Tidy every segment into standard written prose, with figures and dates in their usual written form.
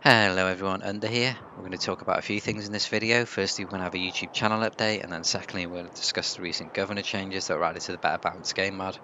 Hello everyone, Under here. We're going to talk about a few things in this video. Firstly, we're going to have a YouTube channel update, and then secondly, we're going to discuss the recent governor changes that were added to the Better Balance game mod.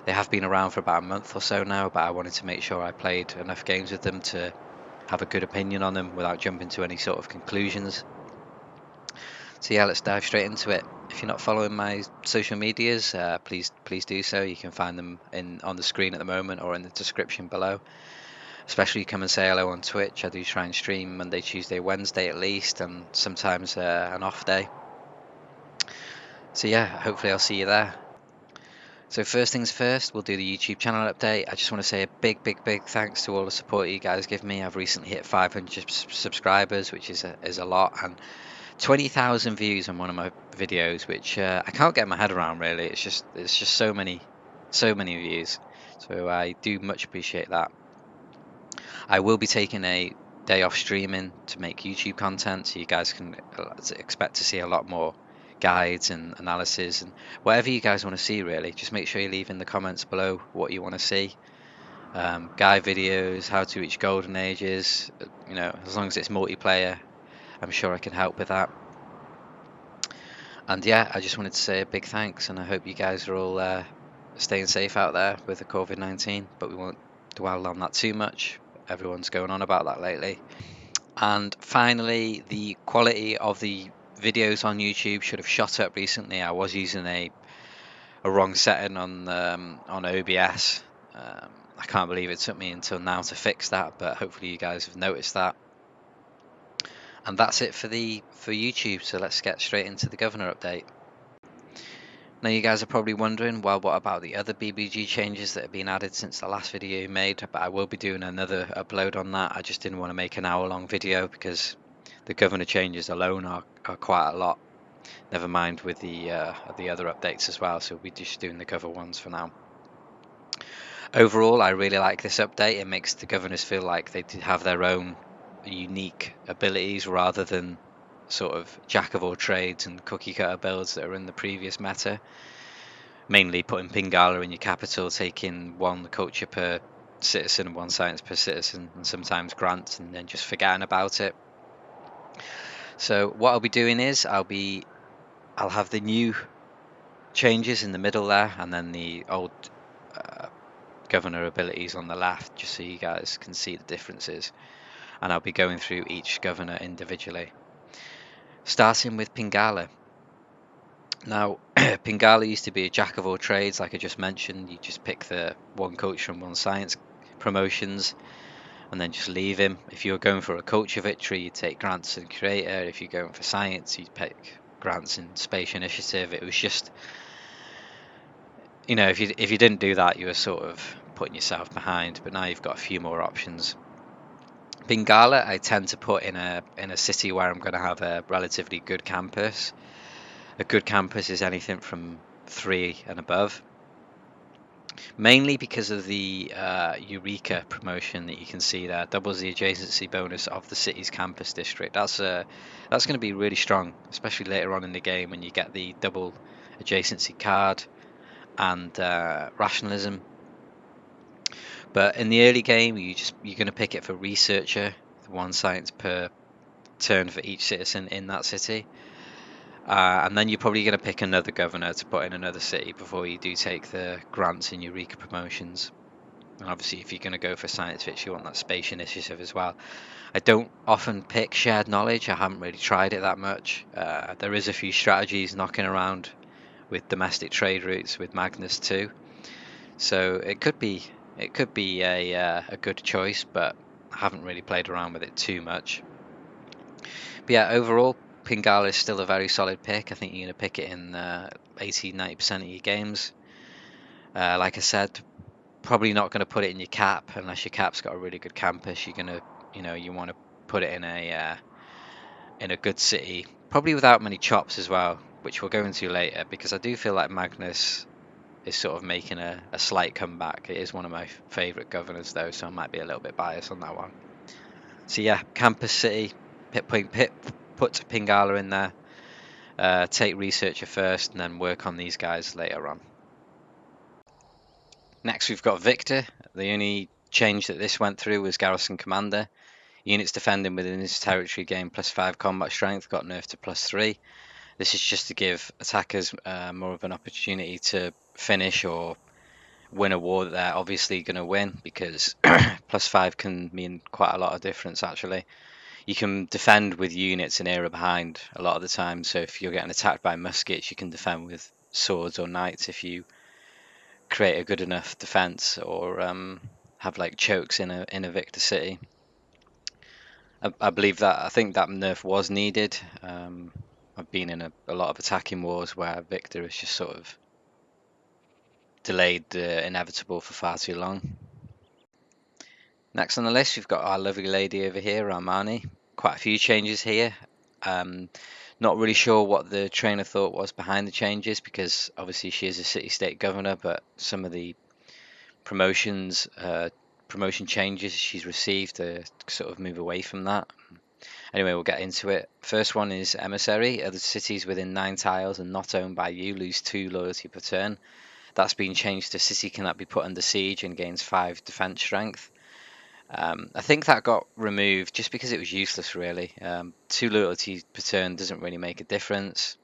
They have been around for about a month or so now, but I wanted to make sure I played enough games with them to have a good opinion on them without jumping to any sort of conclusions. So yeah, let's dive straight into it. If you're not following my social medias, please do so. You can find them on the screen at the moment or in the description below. Especially come and say hello on Twitch. I do try and stream Monday, Tuesday, Wednesday at least, and sometimes an off day. So yeah, hopefully I'll see you there. So first things first, we'll do the YouTube channel update. I just want to say a big thanks to all the support you guys give me. I've recently hit 500 subscribers, which is a lot, and 20,000 views on one of my videos, which I can't get my head around really. It's just so many views. So I do much appreciate that. I will be taking a day off streaming to make YouTube content, so you guys can expect to see a lot more guides and analysis and whatever you guys want to see really. Just make sure you leave in the comments below what you want to see. Guide videos, how to reach golden ages, as long as it's multiplayer, I'm sure I can help with that. And yeah, I just wanted to say a big thanks, and I hope you guys are all staying safe out there with the COVID-19, but we won't dwell on that too much. Everyone's going on about that lately. And finally, the quality of the videos on YouTube should have shot up recently. I was using a wrong setting on OBS. I can't believe it took me until now to fix that, but hopefully you guys have noticed that. And that's it for YouTube. So let's get straight into the governor update. Now you guys are probably wondering, well, what about the other BBG changes that have been added since the last video you made? But I will be doing another upload on that. I just didn't want to make an hour-long video because the governor changes alone are quite a lot. Never mind with the other updates as well. So we're just doing the cover ones for now. Overall, I really like this update. It makes the governors feel like they have their own unique abilities rather than sort of jack of all trades and cookie cutter builds that are in the previous meta. Mainly putting Pingala in your capital, taking one culture per citizen and one science per citizen, and sometimes grants, and then just forgetting about it. So what I'll be doing is I'll have the new changes in the middle there, and then the old governor abilities on the left, just so you guys can see the differences. And I'll be going through each governor individually, starting with Pingala. Now, Pingala used to be a jack of all trades, like I just mentioned. You just pick the one culture and one science promotions, and then just leave him. If you're going for a culture victory, you take grants and creator. If you're going for science, you pick grants and space initiative. It was just, if you didn't do that, you were sort of putting yourself behind. But now you've got a few more options. Pingala, I tend to put in a city where I'm going to have a relatively good campus. A good campus is anything from 3 and above. Mainly because of the Eureka promotion that you can see there, doubles the adjacency bonus of the city's campus district. That's going to be really strong, especially later on in the game when you get the double adjacency card and rationalism. But in the early game, you're going to pick it for researcher, one science per turn for each citizen in that city. And then you're probably going to pick another governor to put in another city before you do take the grants and Eureka promotions. And obviously, if you're going to go for science fiction, you want that space initiative as well. I don't often pick shared knowledge. I haven't really tried it that much. There is a few strategies knocking around with domestic trade routes with Magnus too. So it could be a good choice, but I haven't really played around with it too much. But yeah, overall, Pingala is still a very solid pick. I think you're going to pick it in 80-90% of your games. Like I said, probably not going to put it in your cap unless your cap's got a really good campus. You're going to, you want to put it in a good city, probably without many chops as well, which we'll go into later, because I do feel like Magnus is sort of making a slight comeback. It is one of my favourite governors though, so I might be a little bit biased on that one. So yeah, campus city, put Pingala in there, take researcher first, and then work on these guys later on. Next we've got Victor. The only change that this went through was garrison commander. Units defending within this territory gain +5 combat strength, got nerfed to +3. This is just to give attackers more of an opportunity to finish or win a war that they're obviously going to win, because +5 can mean quite a lot of difference actually. You can defend with units in area behind a lot of the time, so if you're getting attacked by muskets, you can defend with swords or knights if you create a good enough defense, or have like chokes in a victor city. I think that nerf was needed. I've been in a lot of attacking wars where victor has just sort of delayed the inevitable for far too long. Next on the list, we've got our lovely lady over here, Armani. Quite a few changes here. Not really sure what the train of thought was behind the changes, because obviously she is a city-state governor, but some of the promotion changes she's received to sort of move away from that. Anyway, we'll get into it. First one is emissary. Other cities within 9 tiles and not owned by you lose 2 loyalty per turn. That's been changed to city cannot be put under siege and gains 5 defense strength. I think that got removed just because it was useless, really. 2 loyalty per turn doesn't really make a difference.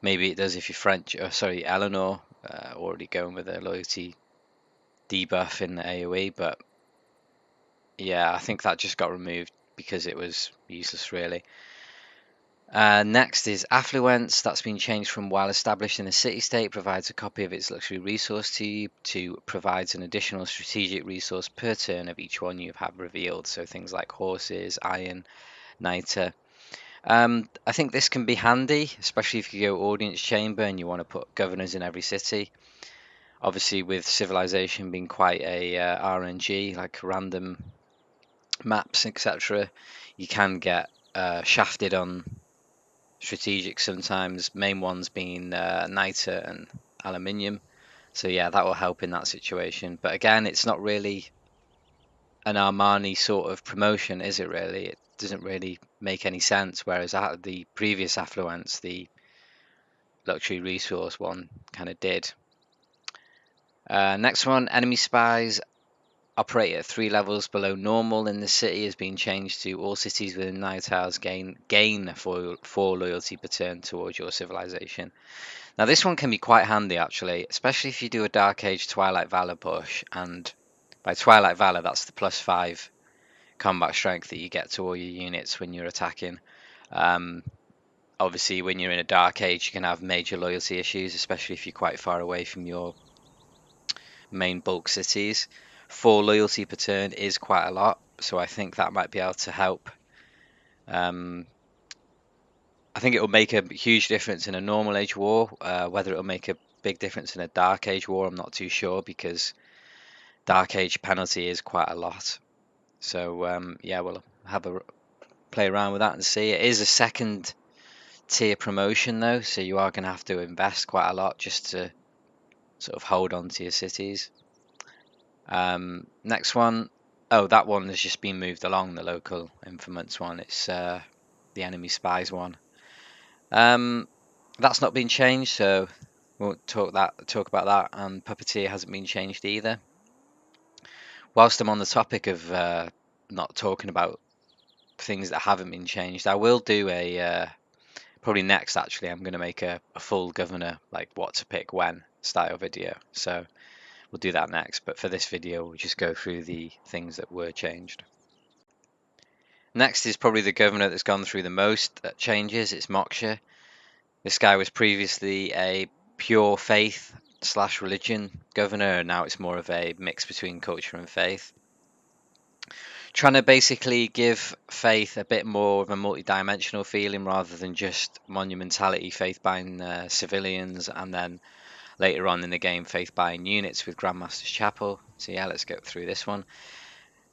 Maybe it does if you're French, sorry, Eleanor, already going with a loyalty debuff in the AoE, but yeah, I think that just got removed because it was useless, really. Next is affluence. That's been changed from while established in a city-state provides a copy of its luxury resource to you to provides an additional strategic resource per turn of each one you have revealed. So things like horses, iron, niter. I think this can be handy, especially if you go audience chamber and you want to put governors in every city. Obviously, with civilization being quite a RNG, like random maps, etc., you can get shafted on strategic sometimes, main ones being niter and aluminium. So yeah, that will help in that situation. But again, it's not really an Armani sort of promotion, is it really? It doesn't really make any sense. Whereas the previous affluence, the luxury resource one, kind of did. Next one, enemy spies operate at 3 levels below normal in the city has been changed to all cities within 9 tiles gain 4 loyalty per turn towards your civilization. Now this one can be quite handy actually, especially if you do a Dark Age Twilight Valor push, and by Twilight Valor that's the +5 combat strength that you get to all your units when you're attacking. Obviously when you're in a Dark Age you can have major loyalty issues, especially if you're quite far away from your main bulk cities. 4 loyalty per turn is quite a lot, so I think that might be able to help. I think it will make a huge difference in a normal age war. Whether it will make a big difference in a dark age war, I'm not too sure, because dark age penalty is quite a lot. So yeah, we'll have a play around with that and see. It is a second tier promotion though, so you are going to have to invest quite a lot just to sort of hold on to your cities. Next one, oh, that one has just been moved along, the local infamous one. It's the enemy spies one. That's not been changed, so we'll talk about that. And puppeteer hasn't been changed either. Whilst I'm on the topic of not talking about things that haven't been changed, I will do a probably next. Actually, I'm going to make a full governor, like what to pick when style video. So we'll do that next. But for this video, we'll just go through the things that were changed. Next is probably the governor that's gone through the most changes. It's Moksha. This guy was previously a pure faith / religion governor, and now it's more of a mix between culture and faith. Trying to basically give faith a bit more of a multi-dimensional feeling rather than just monumentality, faith buying civilians, and then later on in the game faith buying units with Grandmaster's Chapel. So yeah, let's go through this one.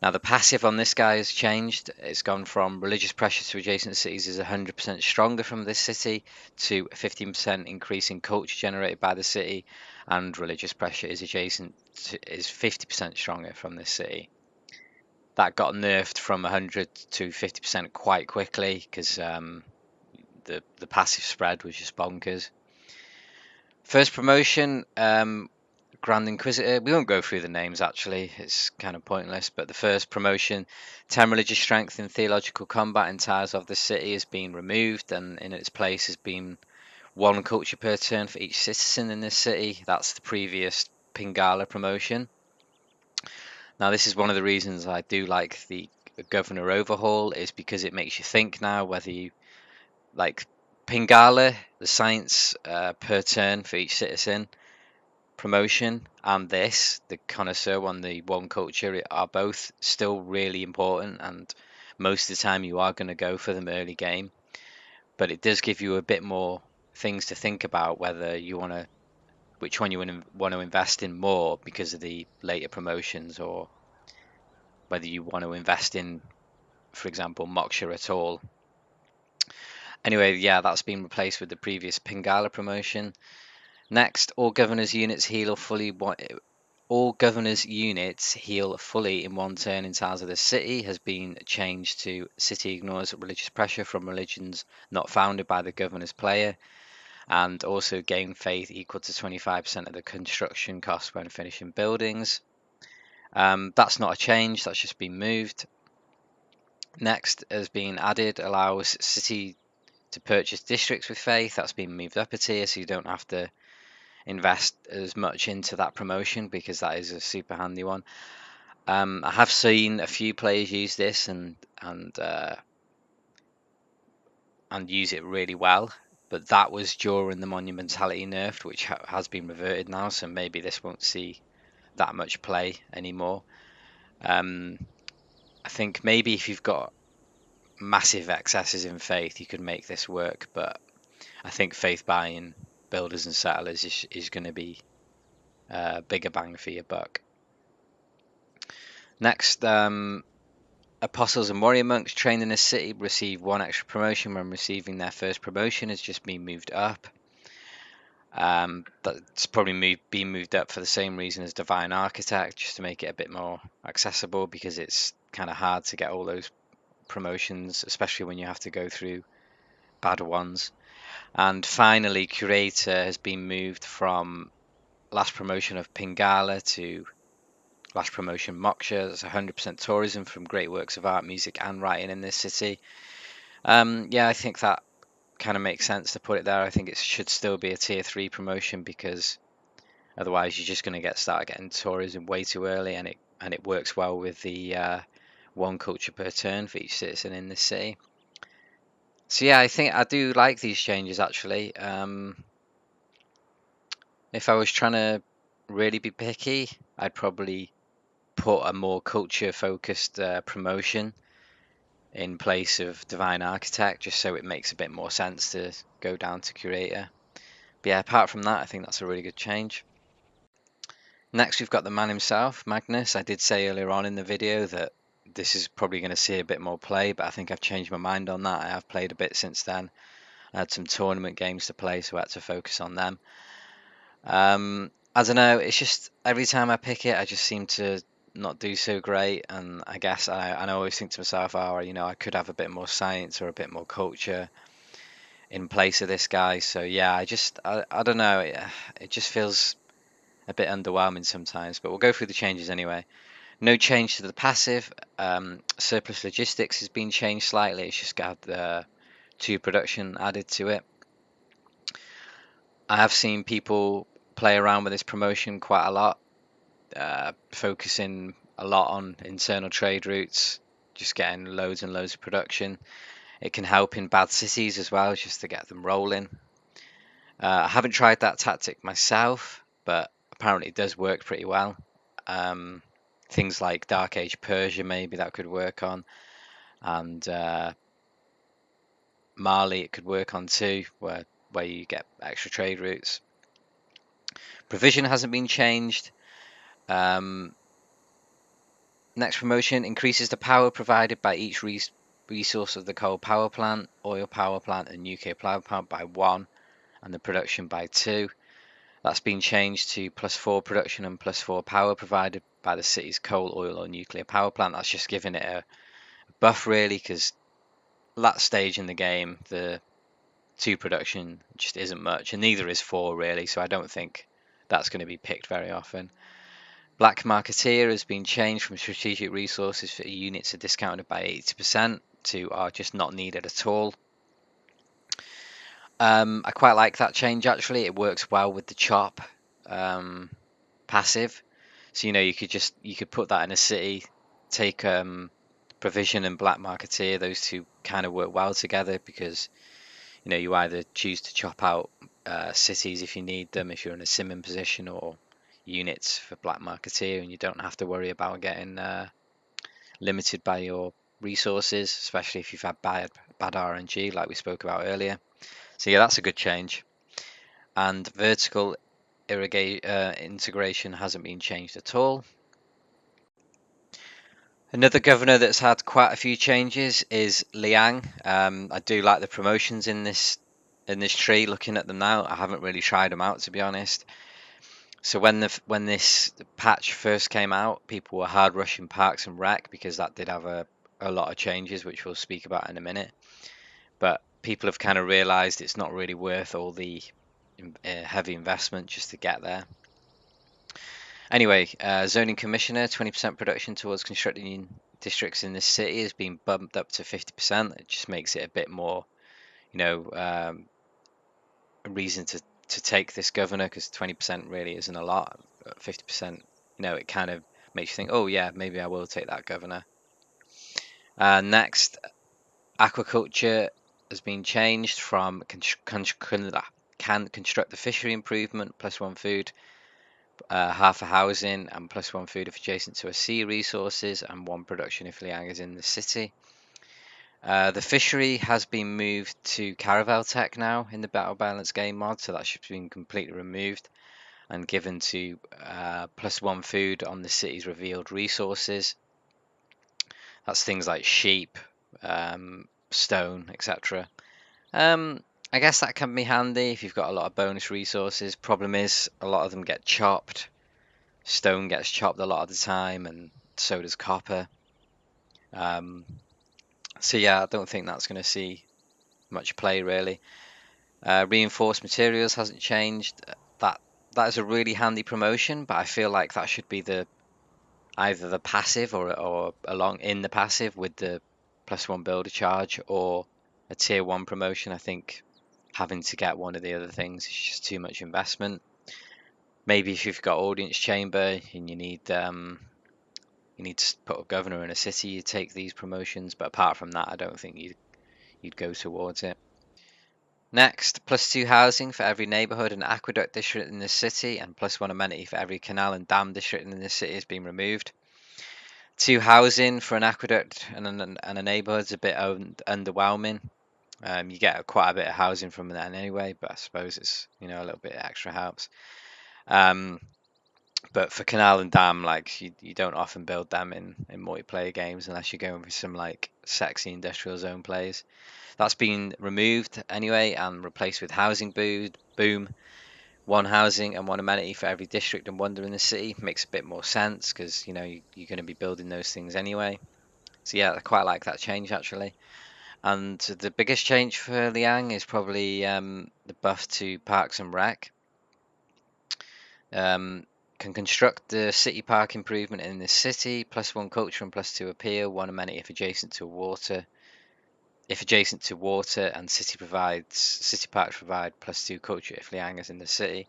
Now the passive on this guy has changed. It's gone from religious pressure to adjacent cities is 100% stronger from this city to a 15% increase in culture generated by the city, and religious pressure is 50% stronger from this city. That got nerfed from 100 to 50% quite quickly because the passive spread was just bonkers. First promotion, Grand Inquisitor. We won't go through the names actually, it's kind of pointless. But the first promotion, 10 religious strength in theological combat in tiles of the city, has been removed, and in its place has been one culture per turn for each citizen in this city. That's the previous Pingala promotion. Now, this is one of the reasons I do like the governor overhaul, is because it makes you think now whether you like Pingala, the science per turn for each citizen promotion, and this, the connoisseur one, the one culture, are both still really important, and most of the time you are going to go for them early game. But it does give you a bit more things to think about whether you want to, which one you want to invest in more because of the later promotions, or whether you want to invest in, for example, Moksha at all. Anyway, yeah, that's been replaced with the previous Pingala promotion. Next, all governors units heal fully. All governors units heal fully in one turn in tiles of the city has been changed to city ignores religious pressure from religions not founded by the governor's player, and also gain faith equal to 25% of the construction cost when finishing buildings. That's not a change, that's just been moved. Next has been added, allows city to purchase districts with faith. That's been moved up a tier, so you don't have to invest as much into that promotion, because that is a super handy one. I have seen a few players use this and use it really well, but that was during the monumentality nerf, which has been reverted now, so maybe this won't see that much play anymore. I think maybe if you've got massive excesses in faith, you could make this work, but I think faith buying builders and settlers is going to be a bigger bang for your buck. Next, apostles and warrior monks trained in a city receive one extra promotion when receiving their first promotion. Has just been moved up. That's probably been moved up for the same reason as divine architect, just to make it a bit more accessible, because it's kind of hard to get all those promotions, especially when you have to go through bad ones. And finally, curator has been moved from last promotion of Pingala to last promotion Moksha. That's 100% tourism from great works of art, music, and writing in this city. Yeah, I think that kind of makes sense to put it there. I think it should still be a tier 3 promotion, because otherwise you're just going to start getting tourism way too early, and it works well with the one culture per turn for each citizen in this city. So yeah, I think I do like these changes actually. If I was trying to really be picky, I'd probably put a more culture focused promotion in place of divine architect, just so it makes a bit more sense to go down to curator. But yeah, apart from that, I think that's a really good change. Next, we've got the man himself, Magnus. I did say earlier on in the video that this is probably going to see a bit more play, but I think I've changed my mind on that. I have played a bit since then. I had some tournament games to play, so I had to focus on them. I don't know, it's just every time I pick it, I just seem to not do so great, and I guess I always think to myself, oh, I could have a bit more science or a bit more culture in place of this guy. So yeah, I don't know, it just feels a bit underwhelming sometimes, but we'll go through the changes anyway. No change to the passive. Surplus logistics has been changed slightly. It's just got the 2 production added to it. I have seen people play around with this promotion quite a lot, focusing a lot on internal trade routes, just getting loads and loads of production. It can help in bad cities as well, just to get them rolling. I haven't tried that tactic myself, but apparently it does work pretty well. Things like Dark Age Persia, maybe that could work on, and Mali it could work on too, where you get extra trade routes. Provision hasn't been changed. Next promotion increases the power provided by each resource of the coal power plant, oil power plant, and nuclear power plant by 1, and the production by 2. That's been changed to +4 production and +4 power provided by the city's coal, oil, or nuclear power plant. That's just giving it a buff, really, because that stage in the game, the 2 production just isn't much, and neither is 4 really. So I don't think that's going to be picked very often. Black Marketeer has been changed from strategic resources for units are discounted by 80% to are just not needed at all. I quite like that change actually. It works well with the chop passive. So you could put that in a city, take provision and black marketeer. Those two kind of work well together because you either choose to chop out cities if you need them, if you're in a simming position, or units for black marketeer, and you don't have to worry about getting limited by your resources, especially if you've had bad RNG like we spoke about earlier. So yeah, that's a good change. And vertical integration hasn't been changed at all. Another governor that's had quite a few changes is Liang. I do like the promotions in this tree. Looking at them now, I haven't really tried them out to be honest. So when this patch first came out, people were hard rushing Parks and Rec because that did have a lot of changes, which we'll speak about in a minute. But people have kind of realised it's not really worth all the heavy investment just to get there. Anyway, zoning commissioner, 20% production towards constructing districts in this city has been bumped up to 50%. It just makes it a bit more, a reason to take this governor, because 20% really isn't a lot. 50%, it kind of makes you think, oh yeah, maybe I will take that governor. Next, aquaculture has been changed from can construct the fishery improvement +1 food, half a housing, and +1 food if adjacent to a sea resources, and 1 production if Liang is in the city. The fishery has been moved to Caravel Tech now in the Battle Balance game mod, so that should have been completely removed and given to +1 food on the city's revealed resources. That's things like sheep, stone, etc. I guess that can be handy if you've got a lot of bonus resources. Problem is, a lot of them get chopped. Stone gets chopped a lot of the time, and so does copper. So yeah, I don't think that's going to see much play really. Reinforced materials hasn't changed. That is a really handy promotion, but I feel like that should be either the passive or along in the passive with the +1 builder charge, or a tier 1 promotion. I think having to get one of the other things is just too much investment. Maybe if you've got audience chamber and you need to put a governor in a city, you take these promotions. But apart from that, I don't think you'd go towards it. Next, +2 housing for every neighbourhood and aqueduct district in the city, and +1 amenity for every canal and dam district in the city has been removed. 2 housing for an aqueduct and a neighbourhood is a bit underwhelming. You get quite a bit of housing from that anyway, but I suppose it's a little bit extra helps. But for canal and dam, like you don't often build them in multiplayer games unless you're going for some like sexy industrial zone plays. That's been removed anyway and replaced with housing boom. 1 housing and 1 amenity for every district and wonder in the city makes a bit more sense because you're going to be building those things anyway. So yeah, I quite like that change actually. And the biggest change for Liang is probably the buff to Parks and Rec. Can construct the city park improvement in the city, +1 culture and +2 appeal, 1 amenity if adjacent to water. If adjacent to water, and city parks provide +2 culture if Liang is in the city.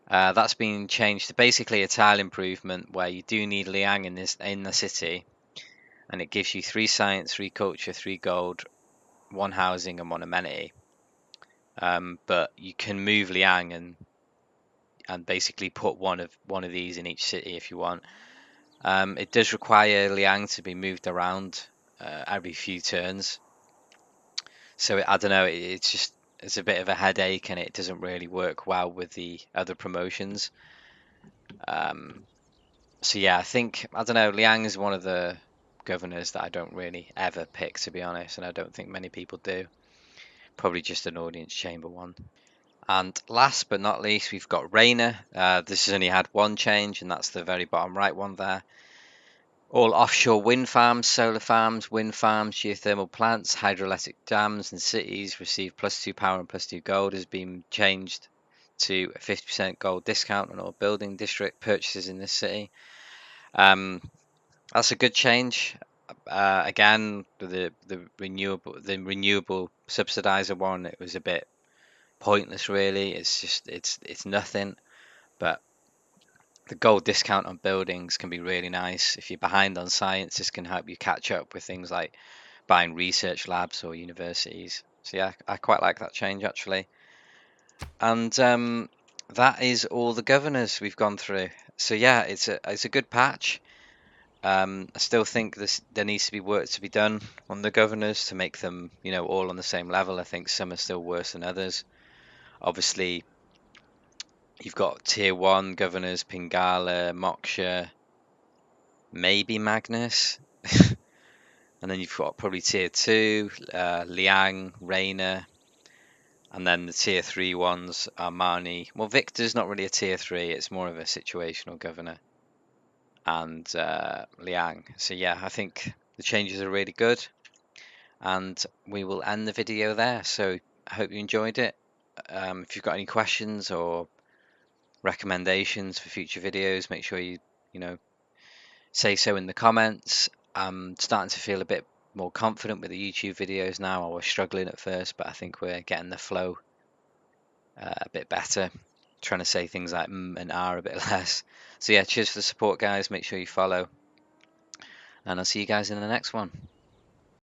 That's been changed to basically a tile improvement where you do need Liang in the city, and it gives you 3 science, 3 culture, 3 gold, 1 housing, and 1 amenity. But you can move Liang and basically put one of these in each city if you want. It does require Liang to be moved around every few turns, so I don't know. It's a bit of a headache, and it doesn't really work well with the other promotions. So yeah, I don't know. Liang is one of the governors that I don't really ever pick, to be honest, and I don't think many people do. Probably just an audience chamber one. And last but not least, we've got Rainer. This has only had 1 change, and that's the very bottom right one there. All offshore wind farms, solar farms, wind farms, geothermal plants, hydroelectric dams, and cities receive +2 power and +2 gold has been changed to a 50% gold discount on all building district purchases in this city. That's a good change. Again, the renewable subsidizer one, it was a bit pointless really. It's nothing. But the gold discount on buildings can be really nice. If you're behind on science, this can help you catch up with things like buying research labs or universities. So yeah, I quite like that change actually. And that is all the governors we've gone through. So yeah, it's a good patch. I still think there needs to be work to be done on the governors to make them, all on the same level. I think some are still worse than others. Obviously, you've got tier one governors, Pingala, Moksha, maybe Magnus, and then you've got probably tier two, Liang, Reina, and then the tier three ones, Armani. Well, Victor's not really a tier three; it's more of a situational governor, and Liang. So yeah, I think the changes are really good. And we will end the video there. So I hope you enjoyed it. If you've got any questions or recommendations for future videos, make sure you know say so in the comments. I'm starting to feel a bit more confident with the YouTube videos now. I was struggling at first, but I think we're getting the flow a bit better. Trying to say things like and are a bit less. So yeah, cheers for the support, guys. Make sure you follow, and I'll see you guys in the next one.